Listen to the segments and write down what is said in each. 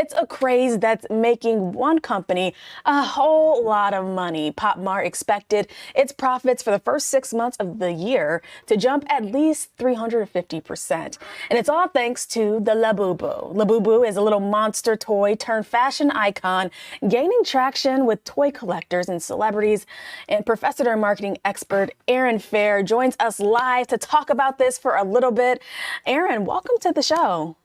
it's a craze that's making one company a whole lot of money. Pop Mart expected its profits for the first 6 months of the year to jump at least 350%. And it's all thanks to the Labubu. Labubu is a little monster toy turned fashion icon, gaining traction with toy collectors and celebrities. And professor and marketing expert Erin Fair joins us live to talk about this for a little bit. Erin, welcome to the show.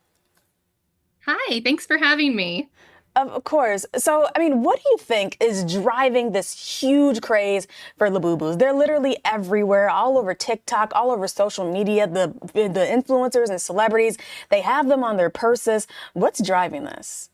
Hi, thanks for having me. Of course. So, what do you think is driving this huge craze for Labubus? They're literally everywhere, all over TikTok, all over social media. The influencers and celebrities, they have them on their purses. What's driving this?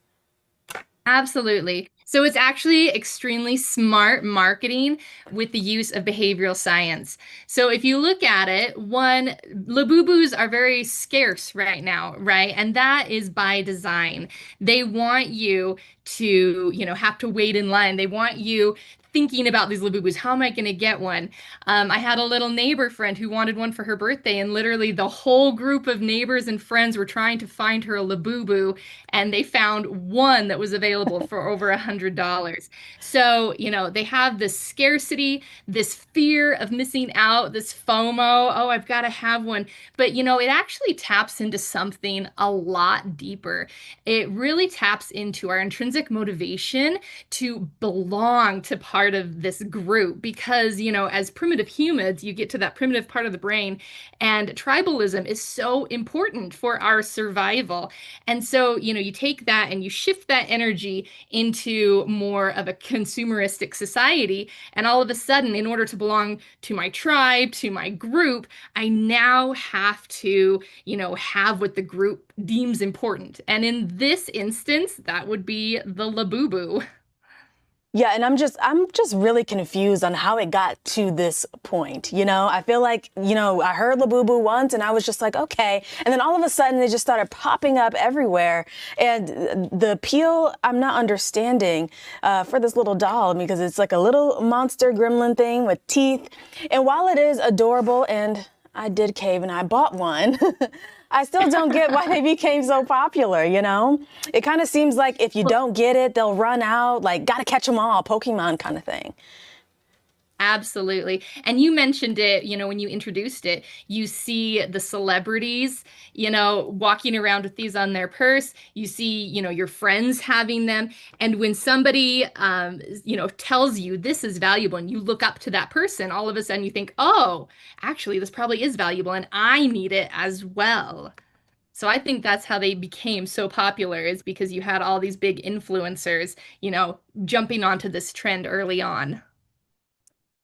Absolutely. So it's actually extremely smart marketing with the use of behavioral science. So if you look at it, one, Labubus are very scarce right now, right? And that is by design. They want you to, have to wait in line. They want you thinking about these Labubus. How am I going to get one? I had a little neighbor friend who wanted one for her birthday, and literally the whole group of neighbors and friends were trying to find her a Labubu, and they found one that was available for over $100. So, they have this scarcity, this fear of missing out, this FOMO. Oh, I've got to have one. But, it actually taps into something a lot deeper. It really taps into our intrinsic motivation to belong to part of this group because, as primitive humans, you get to that primitive part of the brain, and tribalism is so important for our survival. And so, you take that and you shift that energy into more of a consumeristic society. And all of a sudden, in order to belong to my tribe, to my group, I now have to, have what the group deems important. And in this instance, that would be the Labubu. Yeah, and I'm just really confused on how it got to this point. I feel like, I heard Labubu once and I was just like, okay. And then all of a sudden they just started popping up everywhere. And the appeal I'm not understanding for this little doll, because it's like a little monster gremlin thing with teeth. And while it is adorable, and I did cave and I bought one, I still don't get why they became so popular. It kind of seems like if you don't get it, they'll run out, like, gotta catch them all, Pokemon kind of thing. Absolutely. And you mentioned it, when you introduced it, you see the celebrities, walking around with these on their purse. You see, your friends having them. And when somebody, tells you this is valuable and you look up to that person, all of a sudden you think, oh, actually, this probably is valuable and I need it as well. So I think that's how they became so popular is because you had all these big influencers, jumping onto this trend early on.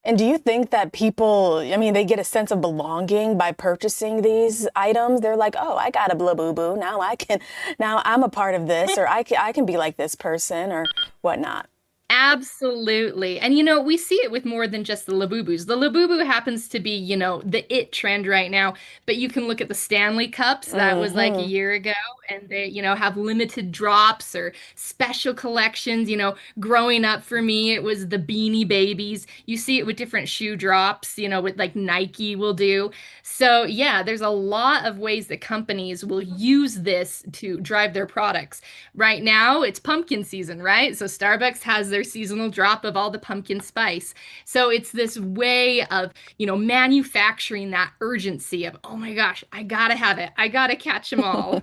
And do you think that people, they get a sense of belonging by purchasing these items? They're like, oh, I got a Blabubu. Now I'm a part of this, or I can be like this person or whatnot. Absolutely. And we see it with more than just the Labubus. The Labubu happens to be, the it trend right now, but you can look at the Stanley Cups that was like a Hmm. year ago and they, have limited drops or special collections. Growing up for me, it was the Beanie Babies. You see it with different shoe drops, with like Nike will do. So yeah, there's a lot of ways that companies will use this to drive their products. Right now, it's pumpkin season, right? So Starbucks has their seasonal drop of all the pumpkin spice. So it's this way of, manufacturing that urgency of, oh my gosh, I gotta have it. I gotta catch them all.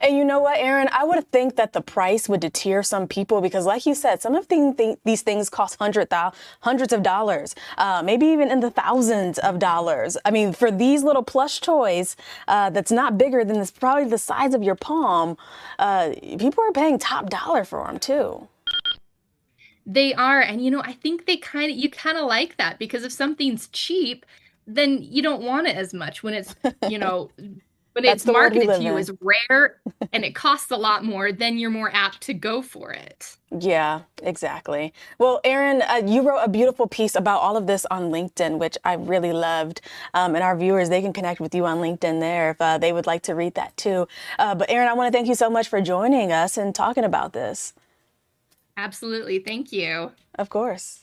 And you know what, Aaron? I would think that the price would deter some people because, like you said, some of these things cost hundreds of dollars, maybe even in the thousands of dollars. For these little plush toys, that's not bigger than this, probably the size of your palm. People are paying top dollar for them too. They are. And I think you kind of like that because if something's cheap, then you don't want it as much you know, when That's it's the world we marketed to live you in. as rare and it costs a lot more, then you're more apt to go for it. Yeah, exactly. Well, Aaron, you wrote a beautiful piece about all of this on LinkedIn, which I really loved. And our viewers, they can connect with you on LinkedIn there if they would like to read that too. But Aaron, I want to thank you so much for joining us and talking about this. Absolutely. Thank you. Of course.